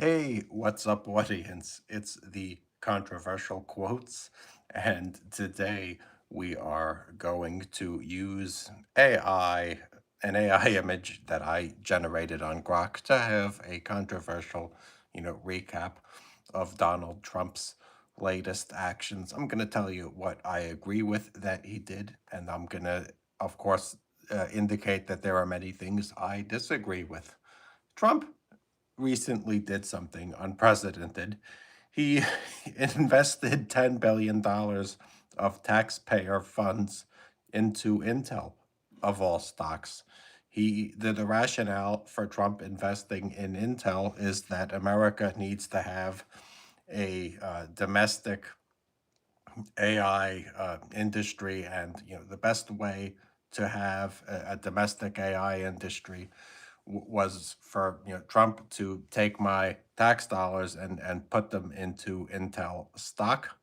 Hey, what's up, audience? It's the controversial quotes, and today we are going to use an AI image that I generated on Grok to have a controversial, recap of Donald Trump's latest actions. I'm going to tell you what I agree with that he did, and I'm going to, of course, indicate that there are many things I disagree with. Trump recently did something unprecedented. He invested $10 billion of taxpayer funds into Intel, of all stocks. The rationale for Trump investing in Intel is that America needs to have a domestic AI industry, and the best way to have a domestic AI industry was for Trump to take my tax dollars and put them into Intel stock.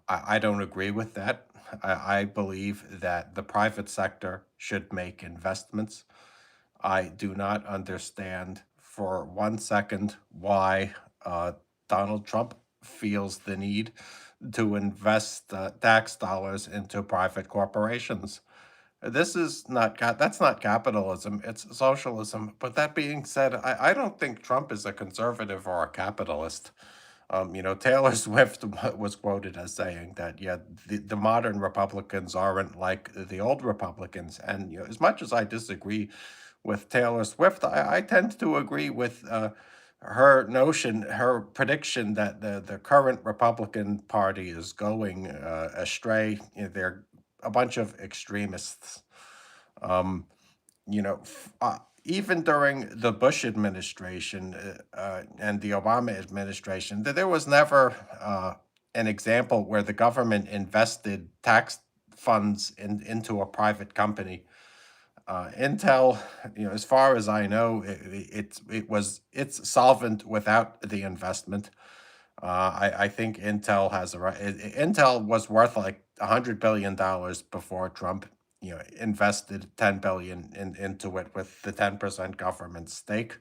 I don't agree with that. I believe that the private sector should make investments. I do not understand for 1 second why Donald Trump feels the need to invest tax dollars into private corporations. This is not that's not capitalism, it's socialism. But that being said, I don't think Trump is a conservative or a capitalist. Taylor Swift was quoted as saying that, yeah, the modern Republicans aren't like the old Republicans. And as much as I disagree with Taylor Swift, I tend to agree with her prediction that the current Republican Party is going astray. They're a bunch of extremists. Um, Even during the Bush administration and the Obama administration, there was never an example where the government invested tax funds into a private company. Intel, as far as I know, it's solvent without the investment. I think Intel has a right. Intel was worth like $100 billion before Trump, invested 10 billion into it with the 10% government stake.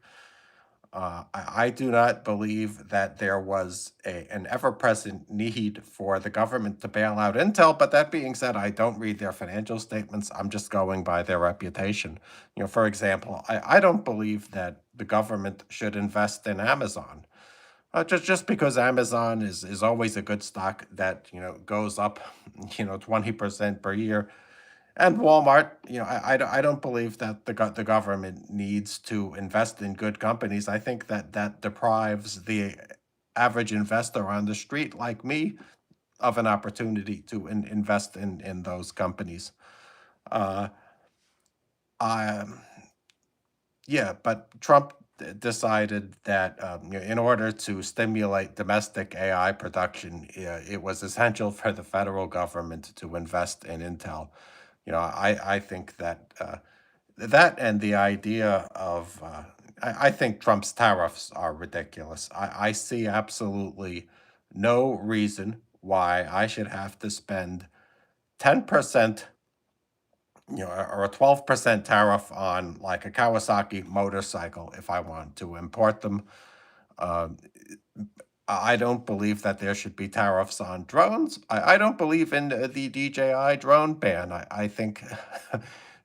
I do not believe that there was an ever-present need for the government to bail out Intel. But that being said, I don't read their financial statements. I'm just going by their reputation. For example, I don't believe that the government should invest in Amazon. Just because Amazon is always a good stock that goes up 20% per year, and Walmart, I don't believe that the government needs to invest in good companies. I think that that deprives the average investor on the street like me of an opportunity to invest in those companies. Uh, I, yeah, but Trump decided that in order to stimulate domestic AI production, it was essential for the federal government to invest in Intel. I think that that and the idea of I think Trump's tariffs are ridiculous. I see absolutely no reason why I should have to spend 10%, or a 12% tariff on like a Kawasaki motorcycle if I want to import them. Um, I don't believe that there should be tariffs on drones. I don't believe in the DJI drone ban. I think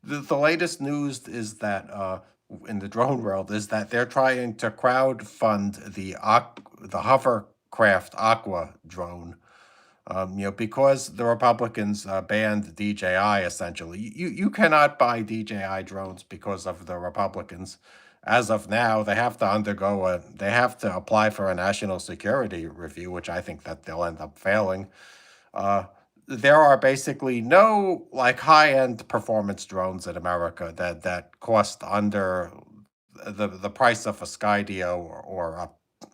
the latest news is that in the drone world is that they're trying to crowd fund the hovercraft Aqua drone. Because the Republicans banned DJI, essentially. You cannot buy DJI drones because of the Republicans. As of now, they have to apply for a national security review, which I think that they'll end up failing. Uh, there are basically no like high-end performance drones in America that cost under the price of a Skydio or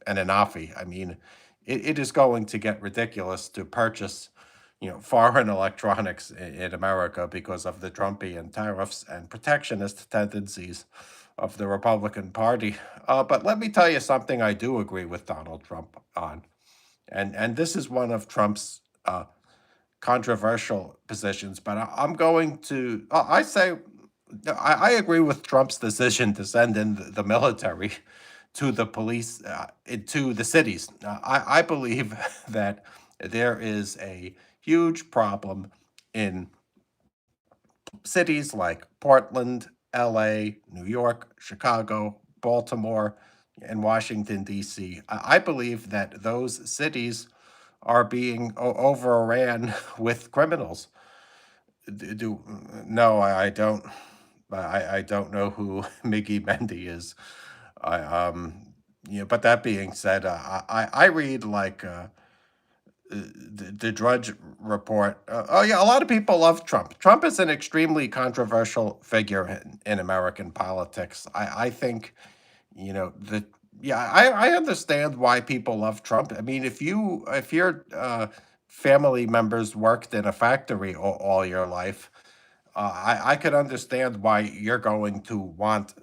an Anafi. I mean, it is going to get ridiculous to purchase, foreign electronics in America because of the Trumpian tariffs and protectionist tendencies of the Republican Party. But let me tell you something I do agree with Donald Trump on, and this is one of Trump's controversial positions. But I'm going to I say I agree with Trump's decision to send in the military to the police, to the cities. I believe that there is a huge problem in cities like Portland, LA, New York, Chicago, Baltimore, and Washington, D.C. I believe that those cities are being overran with criminals. No, I don't. I don't know who Miggy Mendy is. I but that being said, I read like the Drudge Report. Oh yeah, a lot of people love Trump. Trump is an extremely controversial figure in American politics. I think the yeah, I understand why people love Trump. I mean, if your family members worked in a factory all your life, I could understand why you're going to want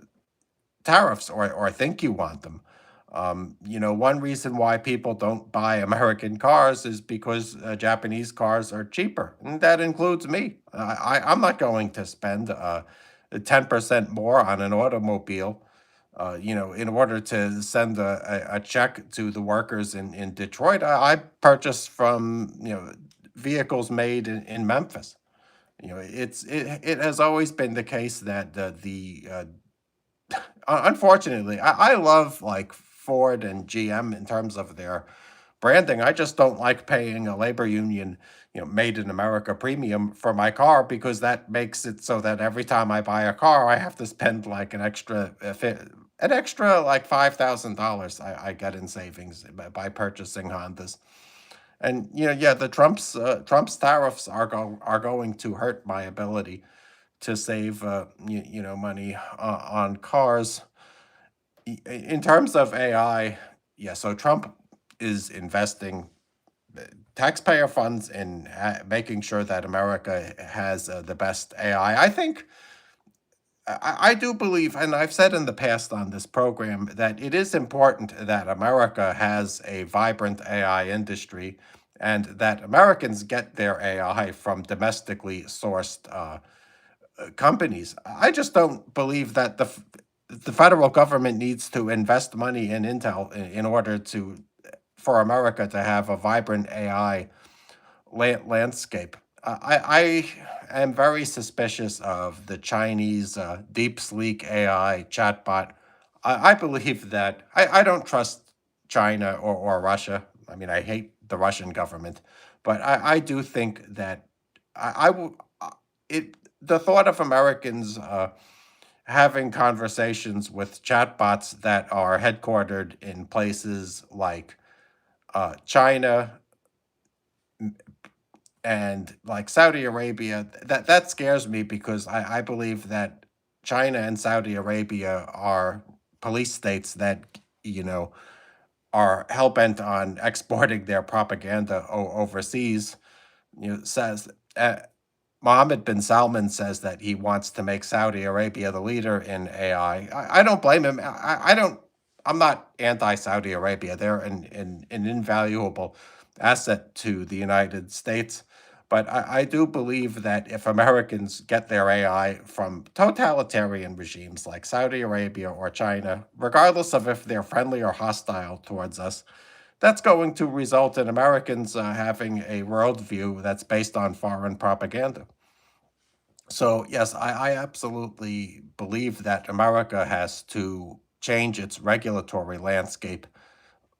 tariffs or think you want them. One reason why people don't buy American cars is because Japanese cars are cheaper, and that includes me. I'm not going to spend 10% more on an automobile, in order to send a check to the workers in Detroit. I purchase from vehicles made in Memphis. It has always been the case that unfortunately, I love like Ford and GM in terms of their branding. I just don't like paying a labor union, made in America premium for my car because that makes it so that every time I buy a car, I have to spend like an extra like $5,000 I get in savings by purchasing Hondas. And yeah, the Trump's tariffs are going to hurt my ability to save money on cars. In terms of AI, yeah, so Trump is investing taxpayer funds in making sure that America has the best AI. I think I do believe, and I've said in the past on this program, that it is important that America has a vibrant AI industry and that Americans get their AI from domestically sourced companies. I just don't believe that the federal government needs to invest money in Intel in order to for America to have a vibrant AI landscape. I am very suspicious of the Chinese deep sleek AI chatbot. I believe that I don't trust China or Russia. I mean, I hate the Russian government, but I do think that I will. It the thought of Americans having conversations with chatbots that are headquartered in places like China and like Saudi Arabia, that scares me because I believe that China and Saudi Arabia are police states that you know are hell bent on exporting their propaganda overseas. Says Mohammed bin Salman says that he wants to make Saudi Arabia the leader in AI. I don't blame him. I don't. I'm not anti Saudi Arabia. They're an invaluable asset to the United States. But I do believe that if Americans get their AI from totalitarian regimes like Saudi Arabia or China, regardless of if they're friendly or hostile towards us, that's going to result in Americans having a worldview that's based on foreign propaganda. So, yes, I absolutely believe that America has to change its regulatory landscape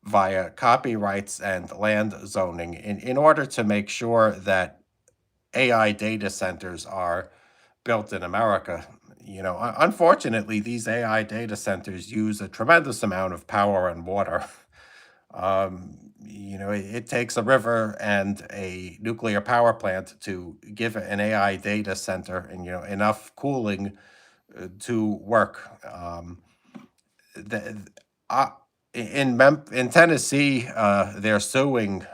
via copyrights and land zoning in order to make sure that AI data centers are built in America. Unfortunately, these AI data centers use a tremendous amount of power and water. It takes a river and a nuclear power plant to give an AI data center and enough cooling to work. The, uh, in Tennessee, they're suing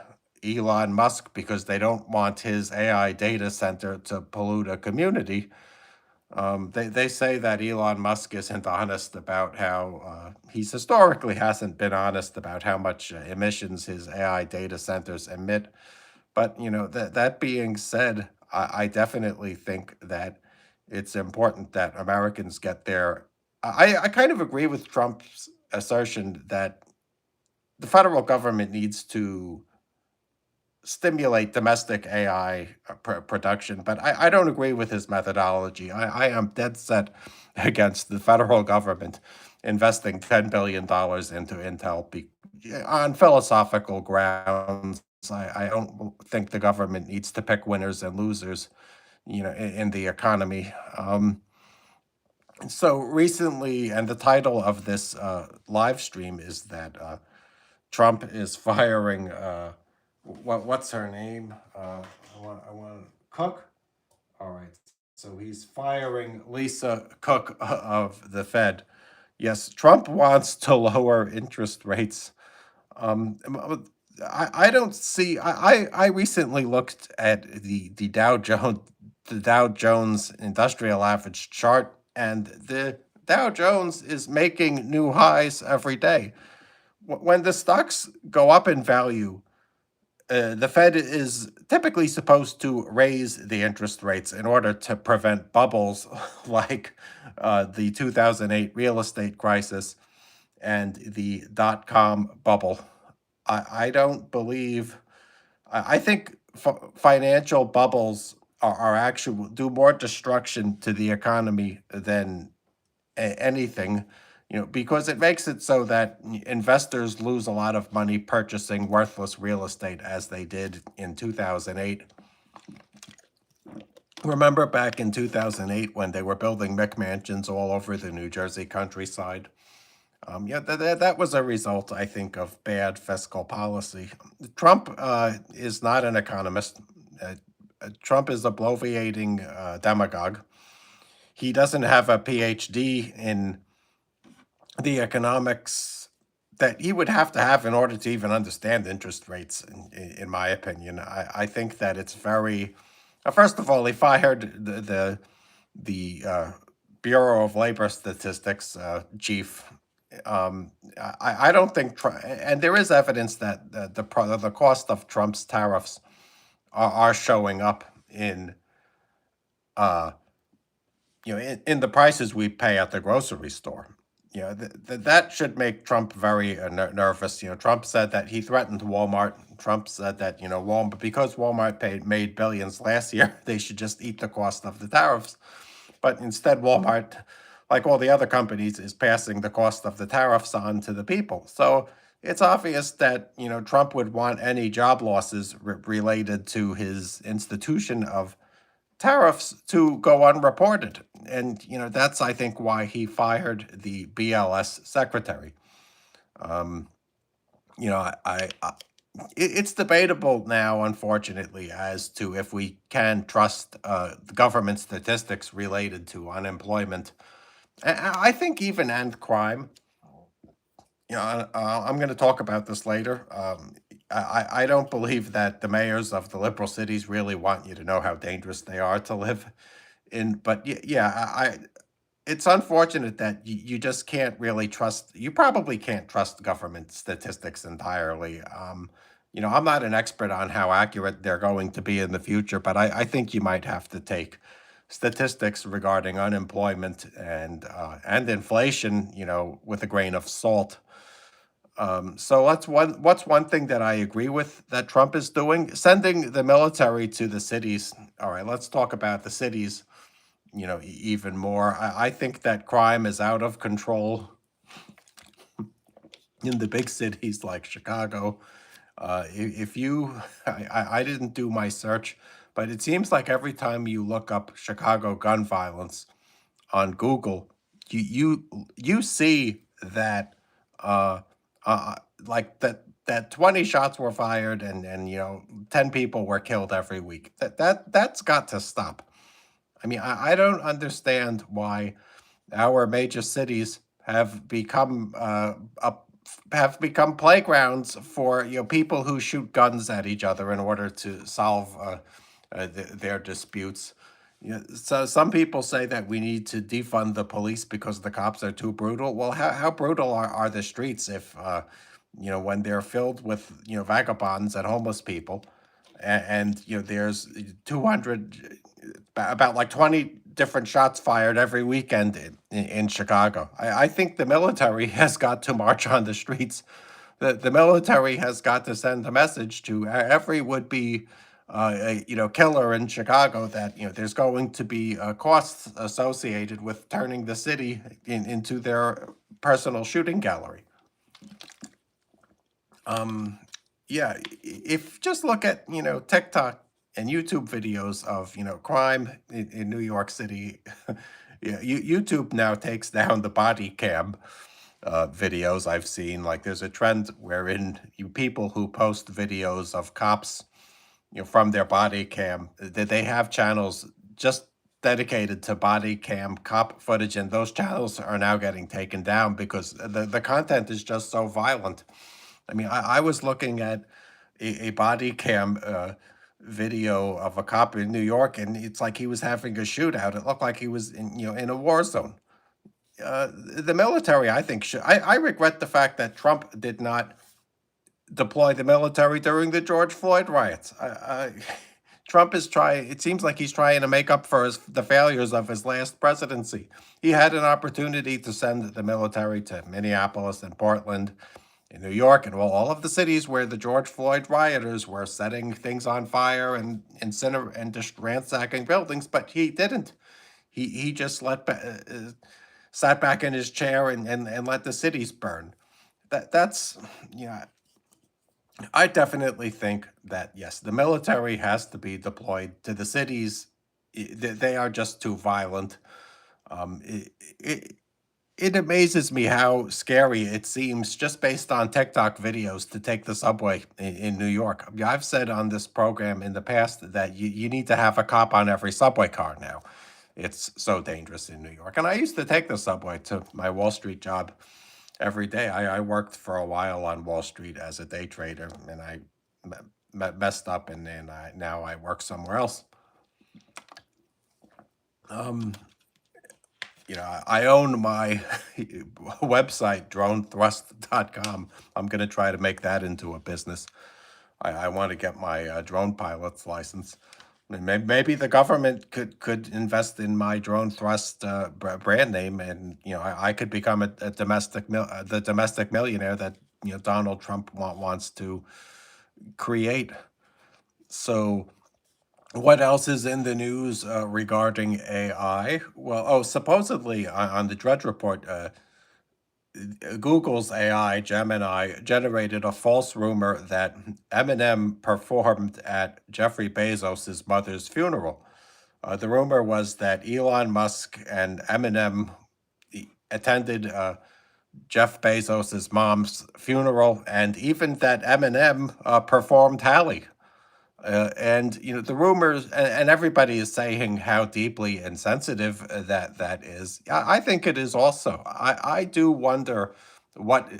Elon Musk because they don't want his AI data center to pollute a community. They say that Elon Musk isn't honest about how he's historically hasn't been honest about how much emissions his AI data centers emit. But that being said, I definitely think that it's important that Americans get their. I kind of agree with Trump's assertion that the federal government needs to stimulate domestic AI production, but I don't agree with his methodology. I am dead set against the federal government investing $10 billion into Intel on philosophical grounds. I don't think the government needs to pick winners and losers, in the economy. So recently, and the title of this live stream is that Trump is firing. What's her name? I want Cook. All right. So he's firing Lisa Cook of the Fed. Yes, Trump wants to lower interest rates. I don't see. I recently looked at the Dow Jones Industrial Average chart, and the Dow Jones is making new highs every day. When the stocks go up in value, the Fed is typically supposed to raise the interest rates in order to prevent bubbles like the 2008 real estate crisis and the dot-com bubble. I don't believe, I think financial bubbles are actually do more destruction to the economy than anything, because it makes it so that investors lose a lot of money purchasing worthless real estate as they did in 2008. Remember back in 2008 when they were building McMansions all over the New Jersey countryside? Yeah, that was a result, I think, of bad fiscal policy. Trump is not an economist. Trump is a bloviating demagogue. He doesn't have a PhD in the economics that he would have to have in order to even understand interest rates, in my opinion. I think that it's very, first of all, he fired the Bureau of Labor Statistics chief. I don't think, and there is evidence that the cost of Trump's tariffs are showing up in uh, in the prices we pay at the grocery store. That should make Trump very nervous. Trump said that he threatened Walmart. Trump said that Walmart, because Walmart made billions last year, they should just eat the cost of the tariffs. But instead, Walmart, like all the other companies, is passing the cost of the tariffs on to the people. So it's obvious that Trump would want any job losses related to his institution of tariffs to go unreported. And, that's, I think, why he fired the BLS secretary. Um, it's debatable now, unfortunately, as to if we can trust the government statistics related to unemployment. I think even and crime. I'm going to talk about this later. I don't believe that the mayors of the liberal cities really want you to know how dangerous they are to live in. But yeah, it's unfortunate that you just can't really trust. You probably can't trust government statistics entirely. I'm not an expert on how accurate they're going to be in the future, but I think you might have to take statistics regarding unemployment and inflation, with a grain of salt. So what's one thing that I agree with that Trump is doing? Sending the military to the cities. All right, let's talk about the cities, even more. I think that crime is out of control in the big cities like Chicago. If you, I didn't do my search, but it seems like every time you look up Chicago gun violence on Google, you see that uh, uh, like that 20 shots were fired and 10 people were killed every week. That's got to stop. I mean, I don't understand why our major cities have become playgrounds for people who shoot guns at each other in order to solve their disputes. So some people say that we need to defund the police because the cops are too brutal. Well, how brutal are the streets if when they're filled with vagabonds and homeless people, and there's 200 about like 20 different shots fired every weekend in Chicago. I think the military has got to march on the streets. The military has got to send a message to every would-be killer in Chicago that there's going to be costs associated with turning the city into their personal shooting gallery. Yeah, if just look at TikTok and YouTube videos of crime in New York City. Yeah, YouTube now takes down the body cam videos I've seen. Like there's a trend wherein people who post videos of cops from their body cam, that they have channels just dedicated to body cam cop footage, and those channels are now getting taken down because the content is just so violent. I mean, I was looking at a body cam video of a cop in New York, and it's like he was having a shootout. It looked like he was in a war zone. The military, I think, should. I regret the fact that Trump did not deploy the military during the George Floyd riots. Trump is trying. It seems like he's trying to make up for the failures of his last presidency. He had an opportunity to send the military to Minneapolis and Portland, in New York, and well, all of the cities where the George Floyd rioters were setting things on fire and just ransacking buildings, but he didn't. He just sat back in his chair and let the cities burn. That's yeah. I definitely think that yes, the military has to be deployed to the cities. They are just too violent. Um, it, it, it amazes me how scary it seems just based on TikTok videos to take the subway in New York. I mean, I've said on this program in the past that you need to have a cop on every subway car now. It's so dangerous in New York. And I used to take the subway to my Wall Street job every day. I worked for a while on Wall Street as a day trader, and I messed up, and then now I work somewhere else. Um, I own my website, dronethrust.com. I'm going to try to make that into a business. I want to get my drone pilot's license. I mean, maybe the government could invest in my drone thrust brand name, and I could become a the domestic millionaire that Donald Trump wants to create. So what else is in the news regarding AI? Well, oh, supposedly on the Drudge Report, Google's AI, Gemini, generated a false rumor that Eminem performed at Jeffrey Bezos' mother's funeral. The rumor was that Elon Musk and Eminem attended Jeff Bezos' mom's funeral, and even that Eminem performed Hallie. And the rumors, and everybody is saying how deeply insensitive that is. I think it is also. I do wonder what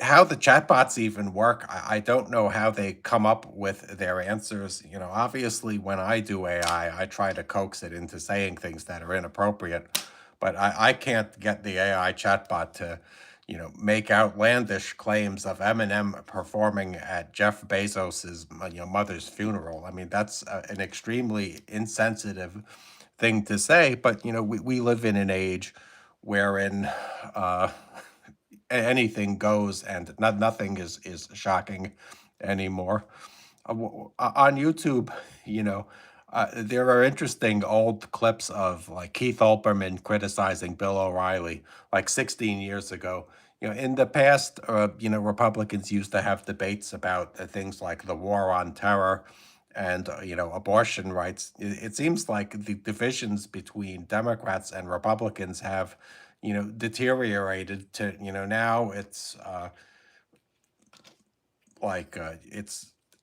how the chatbots even work. I don't know how they come up with their answers. Obviously, when I do AI, I try to coax it into saying things that are inappropriate, but I can't get the AI chatbot to, make outlandish claims of Eminem performing at Jeff Bezos's, mother's funeral. I mean, that's an extremely insensitive thing to say, but we live in an age wherein uh, anything goes, and nothing is shocking anymore. On YouTube, you know, there are interesting old clips of like Keith Olbermann criticizing Bill O'Reilly like 16 years ago. In the past, Republicans used to have debates about things like the war on terror and abortion rights. It seems like the divisions between Democrats and Republicans have deteriorated to now it's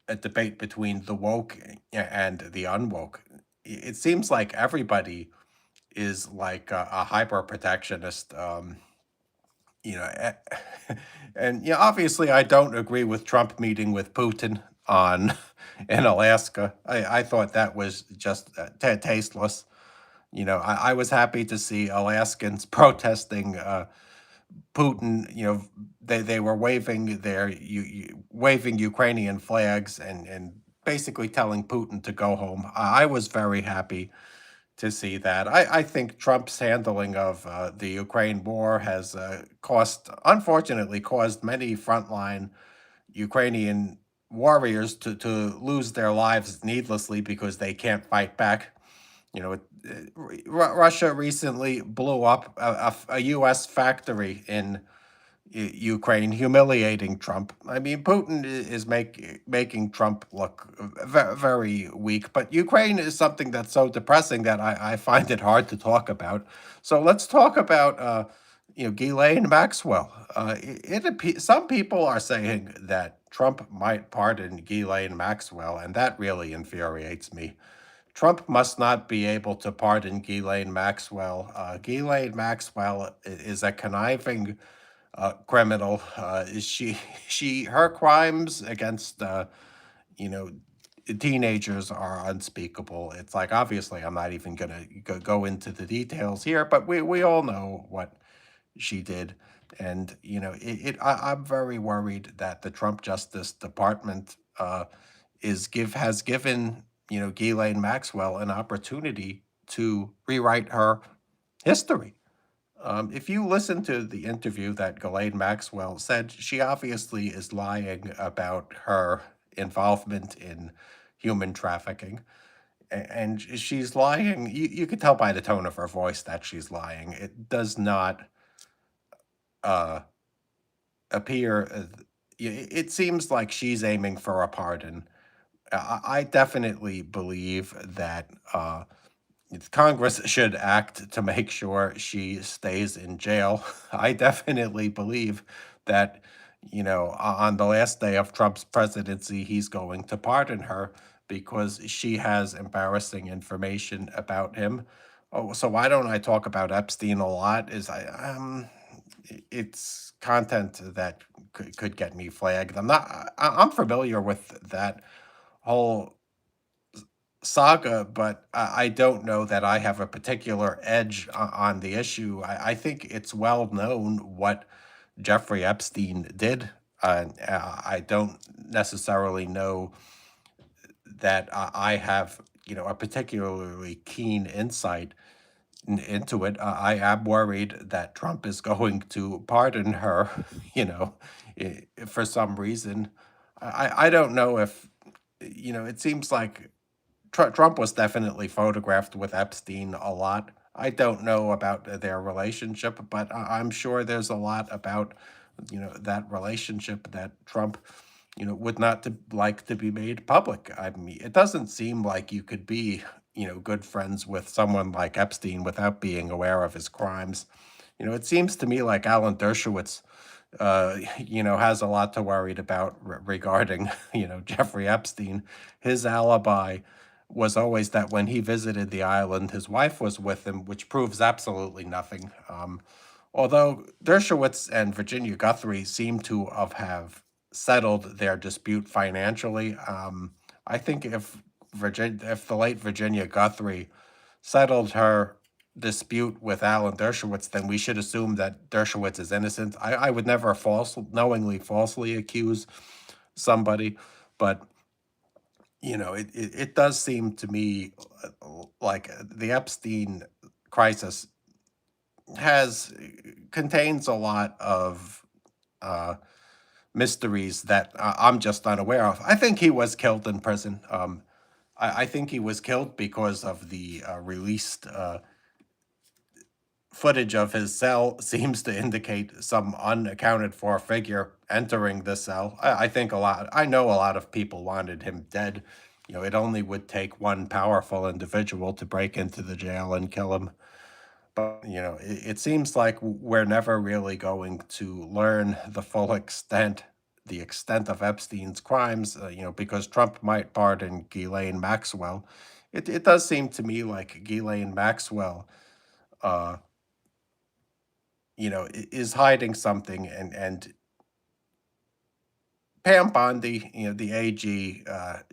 a debate between the woke and the unwoke. It seems like everybody is like a hyper protectionist. You know, and obviously, I don't agree with Trump meeting with Putin on in Alaska. I thought that was just tasteless. I was happy to see Alaskans protesting Putin. They were waving waving Ukrainian flags and basically telling Putin to go home. I was very happy to see that. I think Trump's handling of the Ukraine war has unfortunately, caused many frontline Ukrainian warriors to lose their lives needlessly because they can't fight back. You know, Russia recently blew up a U.S. factory in Ukraine, humiliating Trump. I mean, Putin is making Trump look very weak, but Ukraine is something that's so depressing that I find it hard to talk about. So let's talk about Ghislaine Maxwell. Some people are saying that Trump might pardon Ghislaine Maxwell, and that really infuriates me. Trump must not be able to pardon Ghislaine Maxwell. Ghislaine Maxwell is a conniving criminal. Her crimes against you know teenagers are unspeakable. It's like, obviously I'm not even gonna go into the details here, but we all know what she did. And I'm very worried that the Trump Justice Department has given Ghislaine Maxwell an opportunity to rewrite her history. If you listen to the interview that Ghislaine Maxwell said, she obviously is lying about her involvement in human trafficking. And she's lying. You could tell by the tone of her voice that she's lying. It does not uh, appear. It seems like she's aiming for a pardon. I definitely believe that Congress should act to make sure she stays in jail. I definitely believe that, on the last day of Trump's presidency, he's going to pardon her because she has embarrassing information about him. Oh, so why don't I talk about Epstein a lot? It's content that could get me flagged. I'm familiar with that whole saga, but I don't know that I have a particular edge on the issue. I think it's well known what Jeffrey Epstein did. I don't necessarily know that I have, a particularly keen insight into it. I am worried that Trump is going to pardon her, for some reason. I don't know if, it seems like Trump was definitely photographed with Epstein a lot. I don't know about their relationship, but I'm sure there's a lot about, that relationship that Trump, would not like to be made public. I mean, it doesn't seem like you could be, good friends with someone like Epstein without being aware of his crimes. It seems to me like Alan Dershowitz, has a lot to worried about regarding, Jeffrey Epstein. His alibi was always that when he visited the island, his wife was with him, which proves absolutely nothing. Although Dershowitz and Virginia Guthrie seem to have settled their dispute financially, I think if the late Virginia Guthrie settled her dispute with Alan Dershowitz, then we should assume that Dershowitz is innocent. I would never knowingly falsely accuse somebody, but it does seem to me like the Epstein crisis has contains a lot of uh, mysteries that I'm just unaware of. I think he was killed in prison. I think he was killed because of the released footage of his cell seems to indicate some unaccounted for figure entering the cell. I know a lot of people wanted him dead. It only would take one powerful individual to break into the jail and kill him. But, it seems like we're never really going to learn the extent of Epstein's crimes, because Trump might pardon Ghislaine Maxwell. It does seem to me like Ghislaine Maxwell, uh, is hiding something, and Pam Bondi, the AG,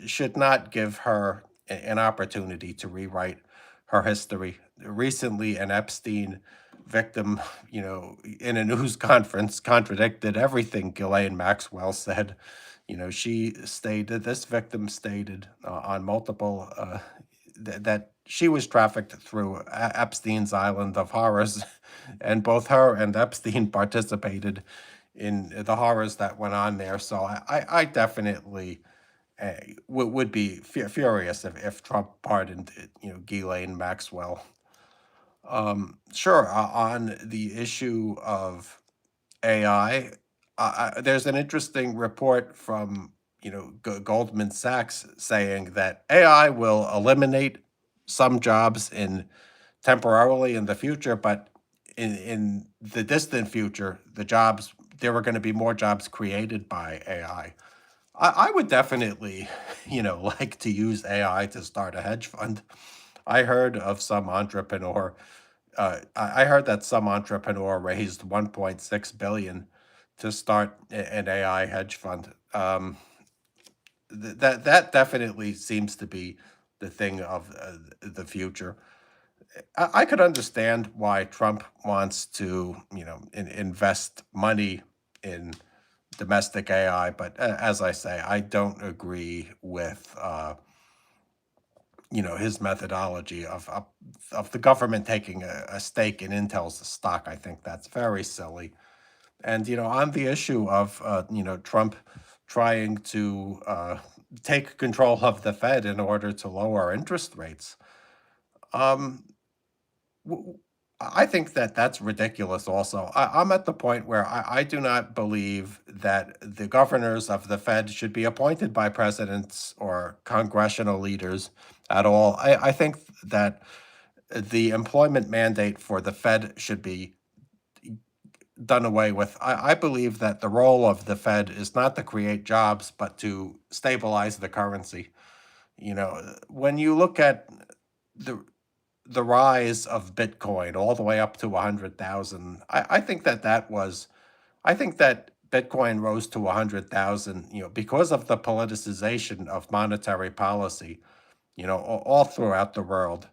should not give her an opportunity to rewrite her history. Recently, an Epstein victim, in a news conference, contradicted everything Ghislaine Maxwell said. She stated, this victim stated on multiple that she was trafficked through Epstein's Island of Horrors, and both her and Epstein participated in the horrors that went on there. So I definitely uh, would be furious if Trump pardoned, Ghislaine Maxwell. Sure, on the issue of AI, there's an interesting report from Goldman Sachs saying that AI will eliminate some jobs in temporarily in the future, but in the distant future, there are going to be more jobs created by AI. I would definitely, like to use AI to start a hedge fund. I heard of some entrepreneur. I heard that some entrepreneur raised 1.6 billion to start an AI hedge fund. That definitely seems to be the thing of the future. I could understand why Trump wants to, invest money in domestic AI, but as I say, I don't agree with his methodology of the government taking a stake in Intel's stock. I think that's very silly. And on the issue of Trump trying to take control of the Fed in order to lower interest rates, um, w- w- I think that that's ridiculous. Also, I'm at the point where I do not believe that the governors of the Fed should be appointed by presidents or congressional leaders at all. I think that the employment mandate for the Fed should be done away with. I believe that the role of the Fed is not to create jobs, but to stabilize the currency. When you look at the the rise of Bitcoin all the way up to 100,000, I think I think that Bitcoin rose to 100,000, because of the politicization of monetary policy, all throughout the world.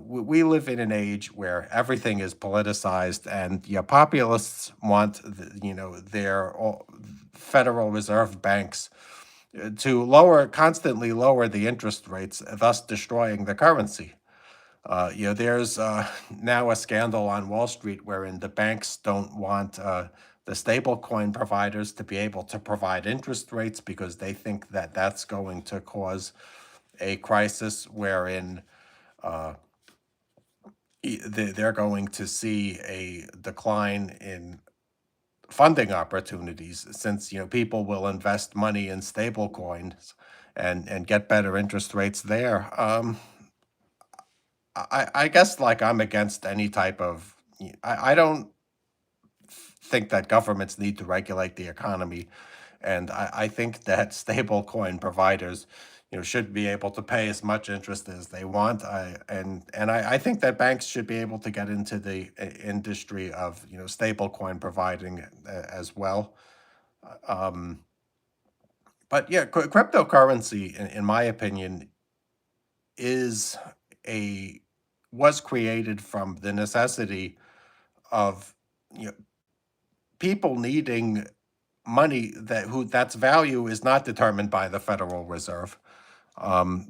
We live in an age where everything is politicized, and populists want their Federal Reserve banks to constantly lower the interest rates, thus destroying the currency. There's now a scandal on Wall Street wherein the banks don't want the stablecoin providers to be able to provide interest rates because they think that that's going to cause a crisis wherein they're going to see a decline in funding opportunities, since people will invest money in stable coins and get better interest rates there. I guess, like, I'm against any type of I don't think that governments need to regulate the economy, and I think that stablecoin providers, should be able to pay as much interest as they want. I think that banks should be able to get into the industry of stablecoin providing as well. Um, but yeah, cryptocurrency, in my opinion, is a was created from the necessity of you know, people needing money that's value is not determined by the Federal Reserve.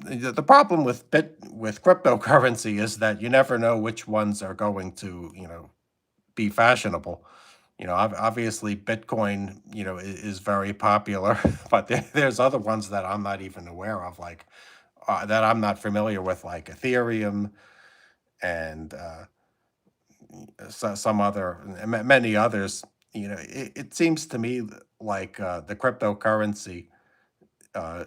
The problem with cryptocurrency is that you never know which ones are going to be fashionable. Obviously Bitcoin is very popular, but there's other ones that I'm not even aware of, like that I'm not familiar with, like Ethereum and some other many others. It seems to me like the cryptocurrency uh,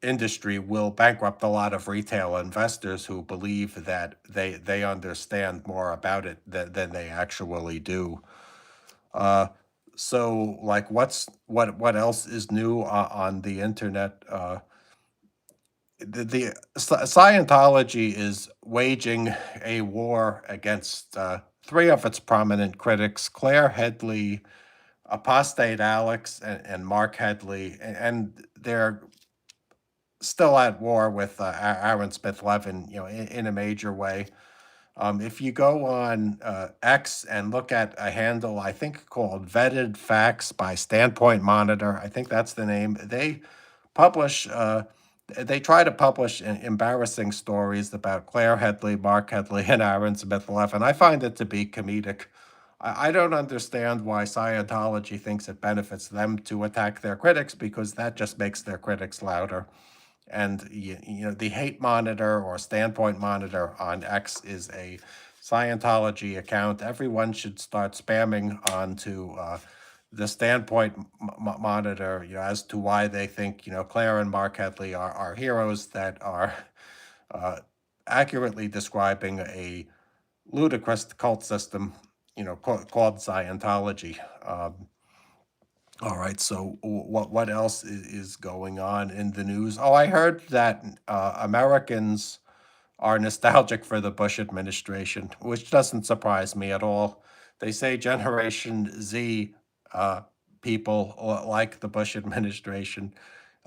industry will bankrupt a lot of retail investors who believe that they understand more about it than they actually do. Uh, so, like, what else is new on the internet? Scientology is waging a war against three of its prominent critics: Claire Headley, Apostate Alex, and Mark Headley, and they're still at war with Aaron Smith Levin, in a major way. If you go on X and look at a handle, I think called Vetted Facts by Standpoint Monitor, I think that's the name. Publish, they try to publish embarrassing stories about Claire Headley, Mark Headley, and Aaron Smith-Leff, and I find it to be comedic. I don't understand why Scientology thinks it benefits them to attack their critics because that just makes their critics louder. And the hate monitor or standpoint monitor on X is a Scientology account. Everyone should start spamming onto the standpoint monitor, as to why they think Claire and Mark Headley are heroes that are uh, accurately describing a ludicrous cult system, called Scientology. All right, so what else is going on in the news? Oh, I heard that Americans are nostalgic for the Bush administration, which doesn't surprise me at all. They say Generation Z uh, people like the Bush administration.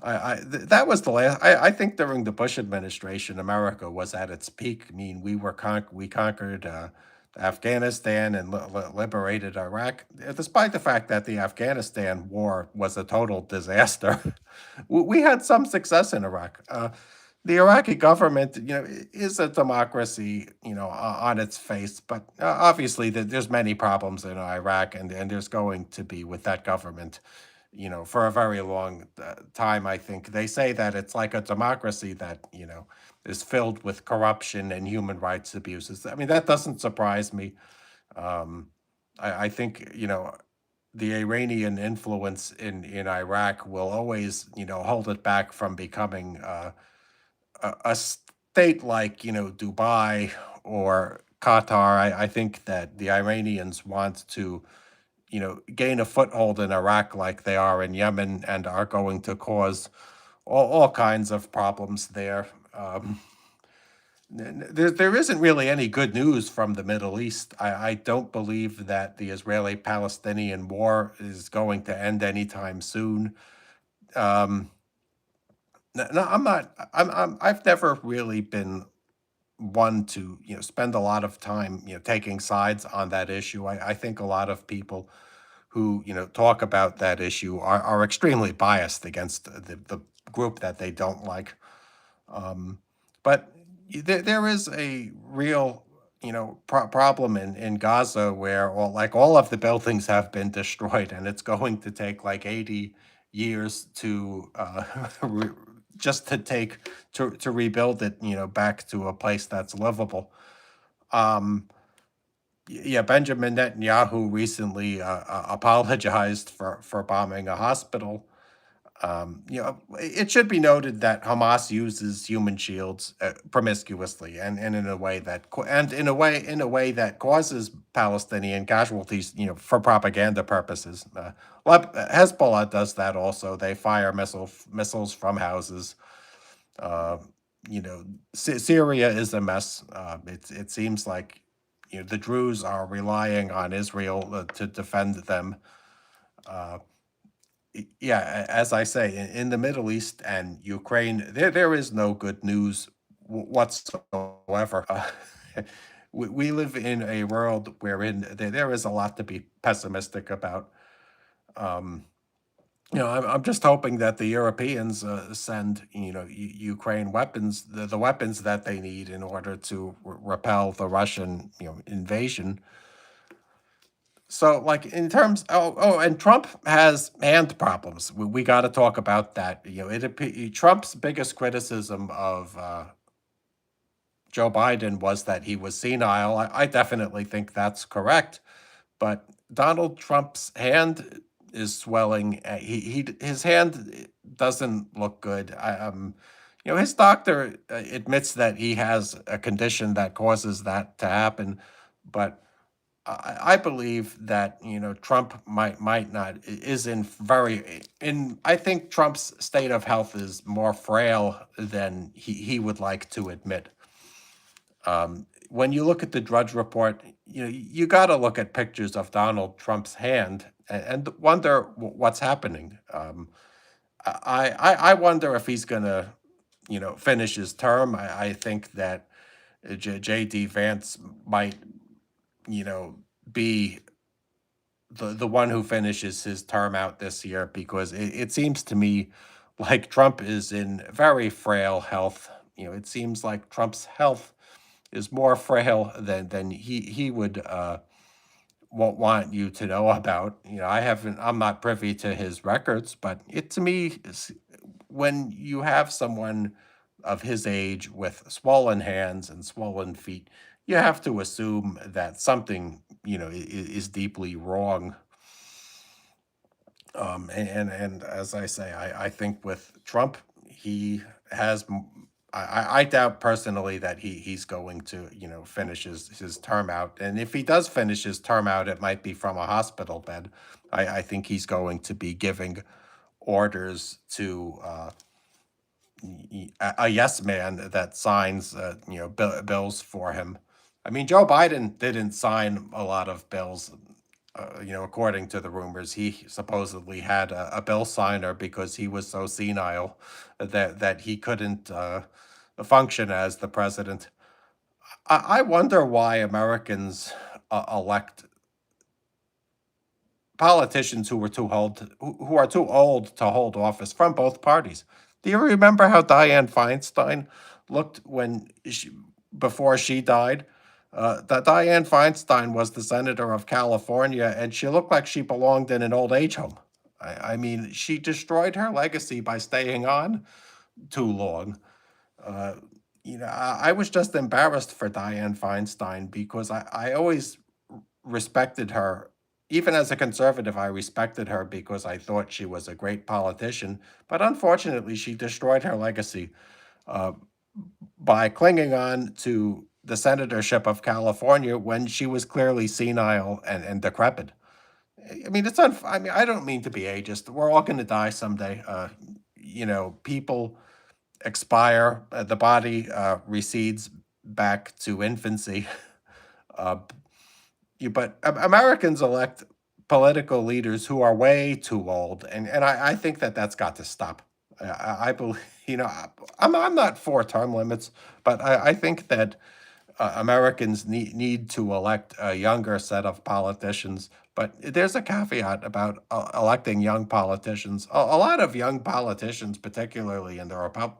That was the last. I think during the Bush administration, America was at its peak. I mean, we conquered Afghanistan and liberated Iraq, despite the fact that the Afghanistan war was a total disaster. We had some success in Iraq. The Iraqi government, is a democracy, on its face, but obviously there's many problems in Iraq, and there's going to be with that government, for a very long time. I think they say that it's like a democracy that, is filled with corruption and human rights abuses. I mean, that doesn't surprise me. Um, I think, the Iranian influence in Iraq will always, hold it back from becoming a state like, Dubai or Qatar. I think that the Iranians want to, gain a foothold in Iraq like they are in Yemen and are going to cause all kinds of problems there. There isn't really any good news from the Middle East. I don't believe that the Israeli Palestinian war is going to end anytime soon. Um, no, I'm not. I've never really been one to spend a lot of time taking sides on that issue. I think a lot of people who talk about that issue are extremely biased against the group that they don't like. Um, but there is a real, problem in Gaza where all of the buildings have been destroyed, and it's going to take like 80 years to just to rebuild it, back to a place that's livable. Um, yeah, Benjamin Netanyahu recently apologized for bombing a hospital. It should be noted that Hamas uses human shields promiscuously, and in a way that causes Palestinian casualties, for propaganda purposes. Hezbollah does that also. They fire missiles from houses. Uh, Syria is a mess. It seems like the Druze are relying on Israel to defend them. Uh, yeah, as I say, in the Middle East and Ukraine, there is no good news whatsoever. We live in a world wherein there is a lot to be pessimistic about. Um, I'm just hoping that the Europeans send, Ukraine weapons, the weapons that they need in order to repel the Russian, invasion. So, like in terms, and Trump has hand problems. We got to talk about that. Trump's biggest criticism of Joe Biden was that he was senile. I definitely think that's correct, but Donald Trump's hand is swelling. His hand doesn't look good. His doctor admits that he has a condition that causes that to happen, but I believe that Trump might not is in very in. I think Trump's state of health is more frail than he would like to admit. When you look at the Drudge Report, you got to look at pictures of Donald Trump's hand and wonder what's happening. I wonder if he's gonna finish his term. I think that JD Vance might, you know, be the one who finishes his term out this year, because it seems to me like Trump is in very frail health. It seems like Trump's health is more frail than he would won't want you to know about. I'm not privy to his records, but it to me is, when you have someone of his age with swollen hands and swollen feet, you have to assume that something, is deeply wrong. And as I say, I think with Trump, he has. I doubt personally that he's going to, finish his term out. And if he does finish his term out, it might be from a hospital bed. I think he's going to be giving orders to a yes man that signs, bills for him. I mean, Joe Biden didn't sign a lot of bills. According to the rumors, he supposedly had a bill signer because he was so senile that he couldn't function as the president. I wonder why Americans elect politicians who are too old to hold office from both parties. Do you remember how Dianne Feinstein looked before she died? That Dianne Feinstein was the senator of California, and she looked like she belonged in an old age home. I mean, she destroyed her legacy by staying on too long. Uh, I was just embarrassed for Dianne Feinstein because I always respected her. Even as a conservative, I respected her because I thought she was a great politician. But unfortunately, she destroyed her legacy uh, by clinging on to the senatorship of California when she was clearly senile and decrepit. I mean, I mean, I don't mean to be ageist. We're all going to die someday. People expire. The body recedes back to infancy. Uh, but Americans elect political leaders who are way too old, and I think that that's got to stop. I believe, I'm not for term limits, but I think that Americans need to elect a younger set of politicians. But there's a caveat about electing young politicians. A lot of young politicians, particularly in the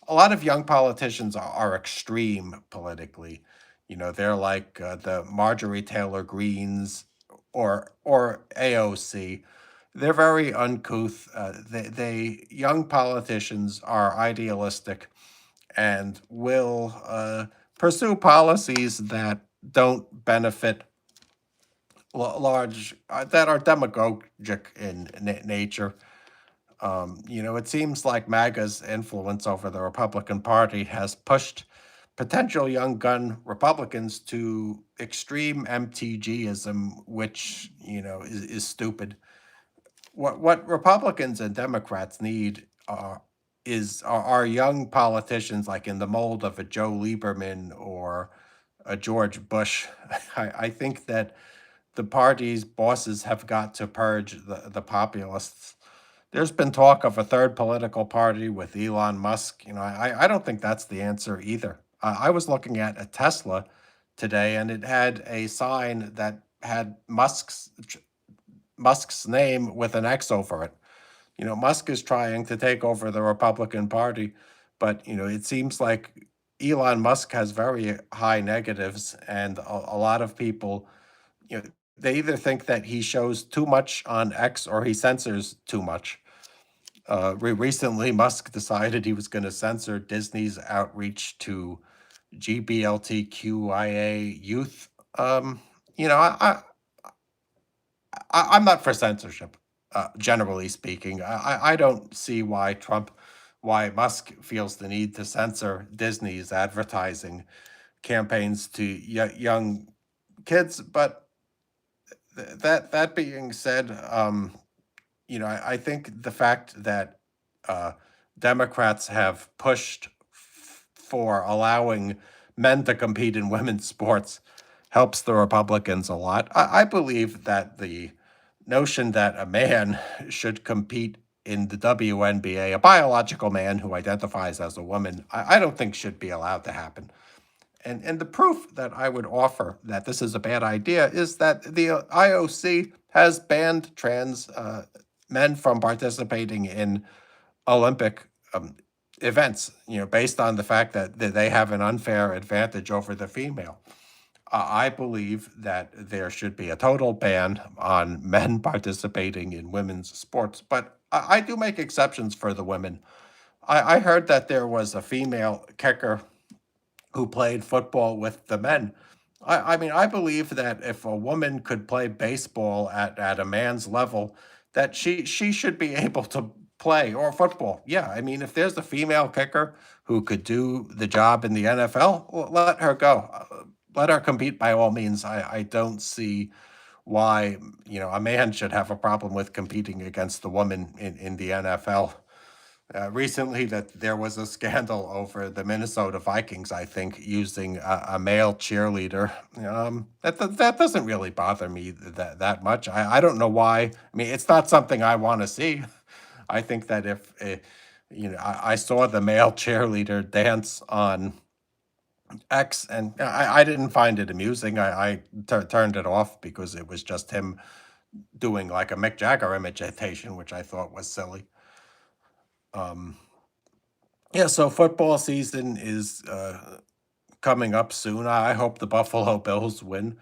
a lot of young politicians are extreme politically. They're like the Marjorie Taylor Greens or AOC. They're very uncouth. They young politicians are idealistic and will pursue policies that don't benefit large that are demagogic in nature. It seems like MAGA's influence over the Republican Party has pushed potential young gun Republicans to extreme MTGism, which, is stupid. What Republicans and Democrats need are young politicians like in the mold of a Joe Lieberman or a George Bush. I think that the party's bosses have got to purge the populists. There's been talk of a third political party with Elon Musk. I don't think that's the answer either. I was looking at a Tesla today, and it had a sign that had Musk's name with an X over it. Musk is trying to take over the Republican Party, but it seems like Elon Musk has very high negatives, and a lot of people, they either think that he shows too much on X or he censors too much. Recently, Musk decided he was going to censor Disney's outreach to GBLTQIA youth. You know, I, I'm not for censorship, generally speaking. I don't see why Musk feels the need to censor Disney's advertising campaigns to young kids. But that being said, I think the fact that uh, Democrats have pushed for allowing men to compete in women's sports helps the Republicans a lot. I believe that the notion that a man should compete in the WNBA, a biological man who identifies as a woman, I don't think should be allowed to happen. And the proof that I would offer that this is a bad idea is that the IOC has banned trans men from participating in Olympic events, based on the fact that they have an unfair advantage over the female. I believe that there should be a total ban on men participating in women's sports, but I do make exceptions for the women. I heard that there was a female kicker who played football with the men. I mean, I believe that if a woman could play baseball at a man's level, that she should be able to play or football. Yeah, I mean, if there's a female kicker who could do the job in the NFL, let her go. Let her compete by all means. I don't see why a man should have a problem with competing against the woman in the NFL. Recently, that there was a scandal over the Minnesota Vikings, I think, using a male cheerleader. That doesn't really bother me that much. I don't know why. I mean, it's not something I want to see. I think that if I saw the male cheerleader dance on X, and I didn't find it amusing. I turned it off because it was just him doing like a Mick Jagger imitation, which I thought was silly. Um, Yeah, so football season is coming up soon. I hope the Buffalo Bills win.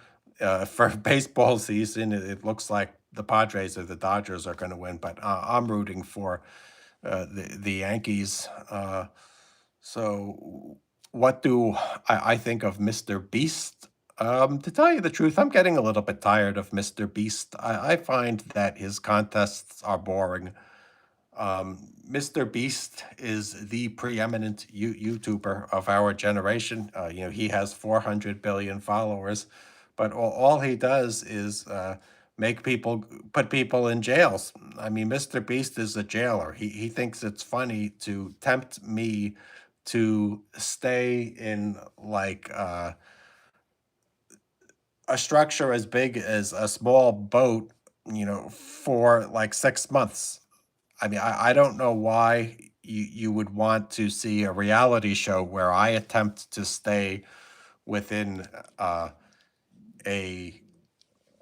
For baseball season, it looks like the Padres or the Dodgers are going to win, but I'm rooting for the Yankees. So, what do I think of Mr. Beast? To tell you the truth, I'm getting a little bit tired of Mr. Beast. I find that his contests are boring. Mr. Beast is the preeminent YouTuber of our generation. He has 400 billion followers, but all he does is make people put people in jails. I mean, Mr. Beast is a jailer. He thinks it's funny to tempt me to stay in like a structure as big as a small boat, for like 6 months. I mean, I don't know why you would want to see a reality show where I attempt to stay within a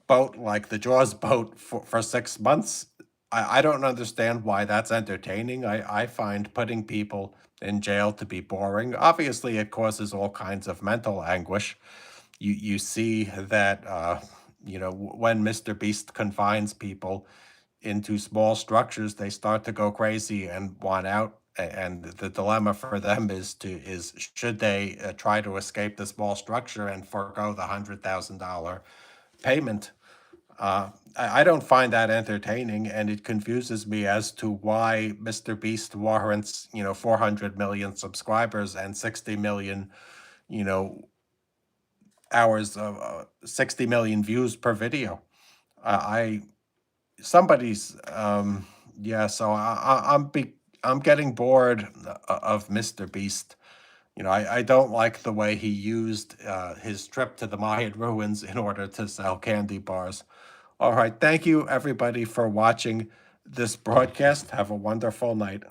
boat like the Jaws boat for 6 months. I don't understand why that's entertaining. I find putting people in jail to be boring. Obviously, it causes all kinds of mental anguish. You see that when Mr. Beast confines people into small structures, they start to go crazy and want out. And the dilemma for them is should they try to escape the small structure and forego the $100,000 payment? I don't find that entertaining, and it confuses me as to why Mr. Beast warrants 400 million subscribers and 60 million you know hours of 60 million views per video. I somebody's yeah, so I'm getting bored of Mr. Beast. I don't like the way he used his trip to the Mayan ruins in order to sell candy bars. All right, thank you everybody for watching this broadcast. Have a wonderful night.